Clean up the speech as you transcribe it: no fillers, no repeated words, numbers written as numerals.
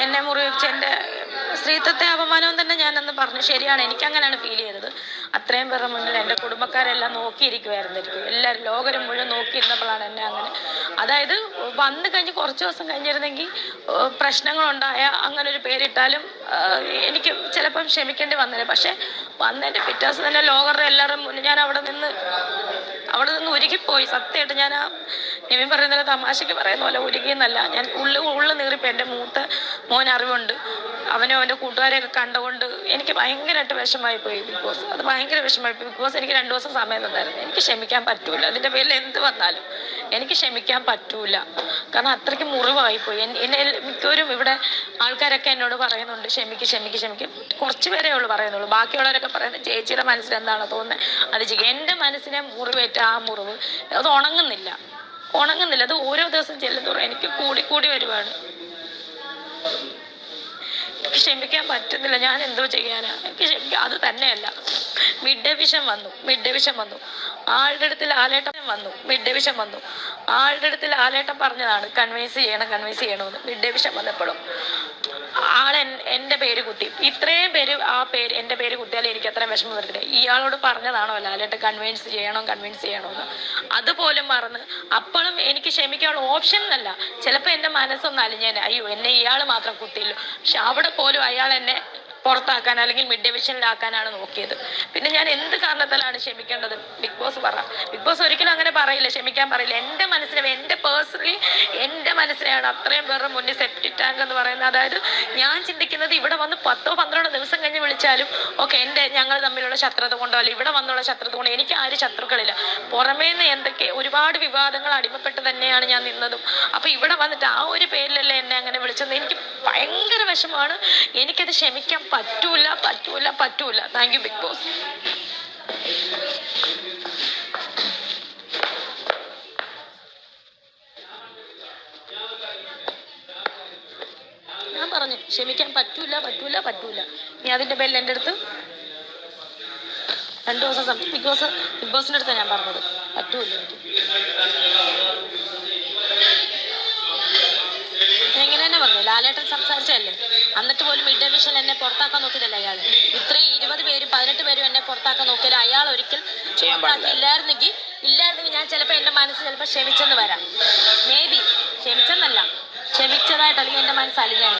എന്നെ മുറിവേൽപ്പിച്ച എൻ്റെ സ്ത്രീത്വത്തെ അപമാനവും തന്നെ ഞാനന്ന് പറഞ്ഞു. ശരിയാണ്, എനിക്കങ്ങനെയാണ് ഫീൽ ചെയ്തത്. അത്രയും പേരുടെ മുന്നിൽ എൻ്റെ കുടുംബക്കാരെല്ലാം നോക്കിയിരിക്കുമായിരുന്നിരിക്കും, എല്ലാവരും ലോകരും മുഴുവൻ നോക്കിയിരുന്നപ്പോഴാണ് എന്നെ അങ്ങനെ, അതായത് വന്നു കഴിഞ്ഞ് കുറച്ച് ദിവസം കഴിഞ്ഞിരുന്നെങ്കിൽ പ്രശ്നങ്ങളുണ്ടായ അങ്ങനെ ഒരു പേരിട്ടാലും എനിക്ക് ചിലപ്പം ക്ഷമിക്കേണ്ടി വന്നേനെ. പക്ഷേ വന്നതിൻ്റെ പിറ്റേ ദിവസം തന്നെ ലോകരുടെ എല്ലാവരും മുന്നിൽ ഞാൻ അവിടെ നിന്ന് ഉരുകിപ്പോയി. സത്യമായിട്ട് ഞാൻ ആ നിവിൻ പറയുന്നത് തമാശയ്ക്ക് പറയുന്ന പോലെ ഉരുകിയെന്നല്ല, ഞാൻ ഉള്ളു നീറിപ്പോൾ. എൻ്റെ മൂത്ത മോൻ അറിവുണ്ട്, അവനും അവൻ്റെ കൂട്ടുകാരെയൊക്കെ കണ്ടുകൊണ്ട് എനിക്ക് ഭയങ്കരമായിട്ട് വിഷമായി പോയി ബിഗ് ബോസ്. അത് ഭയങ്കര വിഷമായി പോയി. ബിഗ് ബോസ് എനിക്ക് 2 ദിവസം സമയം തന്നായിരുന്നു. എനിക്ക് ക്ഷമിക്കാൻ പറ്റൂല, അതിൻ്റെ പേരിൽ എന്ത് വന്നാലും എനിക്ക് ക്ഷമിക്കാൻ പറ്റൂല. കാരണം അത്രയ്ക്ക് മുറിവായിപ്പോയി. എന്നെ മിക്കവരും ഇവിടെ ആൾക്കാരൊക്കെ എന്നോട് പറയുന്നുണ്ട് ക്ഷമിക്ക്. കുറച്ച് പേരേ ഉള്ളൂ പറയുന്നുള്ളൂ. ബാക്കിയുള്ളവരൊക്കെ പറയുന്നത് ചേച്ചിയുടെ മനസ്സിൽ എന്താണോ തോന്നുന്നത് അത് ചെയ്യും. എൻ്റെ മനസ്സിനെ മുറിവേറ്റ ആ മുറിവ് അത് ഉണങ്ങുന്നില്ല. അത് ഓരോ ദിവസം ചെല്ലുന്തോറും എനിക്ക് കൂടി വരുവാണ്. എനിക്ക് ക്ഷമിക്കാൻ പറ്റുന്നില്ല. ഞാൻ എന്തോ ചെയ്യാനാ? എനിക്ക് ക്ഷമിക്കാം. അത് തന്നെയല്ല, മിഡ് ഡേ വിഷൻ വന്നു. ആളുടെ അടുത്ത് ലാലേട്ടൻ പറഞ്ഞതാണ് കൺവിൻസ് ചെയ്യണമെന്ന്. മിഡ് ഡേ വിഷൻ വന്നപ്പോഴും എൻ്റെ പേര് കുത്തി. ഇത്രയും പേര് എൻ്റെ പേര് കുത്തിയാലും എനിക്ക് അത്രയും വിഷമം വരത്തില്ല. ഇയാളോട് പറഞ്ഞതാണോ ലാലേട്ടൻ കൺവിൻസ് ചെയ്യണമെന്ന്? അതുപോലും മറന്ന് അപ്പോഴും എനിക്ക് ക്ഷമിക്കാനുള്ള ഓപ്ഷൻ എന്നല്ല. ചിലപ്പോൾ എൻ്റെ മനസ്സൊന്നും അലിഞ്ഞേനെ, അയ്യോ എന്നെ ഇയാൾ മാത്രം കുത്തിയല്ലോ. പക്ഷെ അവിടെ പോലും അയാൾ എന്നെ പുറത്താക്കാൻ അല്ലെങ്കിൽ മിഡ് ഡിവിഷനിലാക്കാനാണ് നോക്കിയത്. പിന്നെ ഞാൻ എന്ത് കാരണത്താലാണ് ക്ഷമിക്കേണ്ടത്? ബിഗ് ബോസ് ഒരിക്കലും അങ്ങനെ പറയില്ല, ക്ഷമിക്കാൻ പറയില്ല. എൻ്റെ മനസ്സിനെയാണ് അത്രയും പേരുടെ മുന്നിൽ സെപ്റ്റിക് ടാങ്ക് എന്ന് പറയുന്നത്. അതായത് ഞാൻ ചിന്തിക്കുന്നത് ഇവിടെ വന്ന് 10-12 ദിവസം കഴിഞ്ഞ് വിളിച്ചാലും ഓക്കെ, ഞങ്ങൾ തമ്മിലുള്ള ശത്രുത കൊണ്ടോ അല്ല ഇവിടെ വന്നുള്ള ശത്രുത കൊണ്ടോ എനിക്ക് ആരും ശത്രുക്കളില്ല. പുറമേ നിന്ന് എന്തൊക്കെ ഒരുപാട് വിവാദങ്ങൾ അടിമപ്പെട്ട് തന്നെയാണ് ഞാൻ നിന്നതും. അപ്പോൾ ഇവിടെ വന്നിട്ട് ആ ഒരു പേരിലല്ലേ എന്നെ അങ്ങനെ വിളിച്ചത്. എനിക്ക് ഭയങ്കര വിഷമമാണ്. എനിക്കത് ക്ഷമിക്കാൻ പറ്റൂല. Thank you big boss. ഞാൻ പറഞ്ഞു ക്ഷമിക്കാൻ പറ്റൂല. നീ അതിൻ്റെ പേരിൽ എൻ്റെ അടുത്ത് 2 ദിവസം ബിഗ് ബോസിൻ്റെ അടുത്താണ് ഞാൻ പറഞ്ഞത്. പറ്റൂല എനിക്ക്. എങ്ങനെ തന്നെ പറഞ്ഞു, ലാലേട്ടൻ സംസാരിച്ചല്ലേ. എന്നിട്ട് പോലും മിഡ് ഡേ വിഷൻ എന്നെ പുറത്താക്കാൻ നോക്കിയതല്ല അയാൾ. ഇത്രയും 20 പേരും 18 പേരും എന്നെ പുറത്താക്കാൻ നോക്കിയാലും അയാൾ ഒരിക്കൽ ഇല്ലായിരുന്നെങ്കിൽ ഞാൻ ചിലപ്പോൾ എൻ്റെ മനസ്സ് ചിലപ്പോൾ ക്ഷമിച്ചെന്ന് വരാം. മേ ബി ക്ഷമിച്ചെന്നല്ല, ക്ഷമിച്ചതായിട്ട് അല്ലെങ്കിൽ എൻ്റെ മനസ്സ് അലിഞ്ഞാണ്.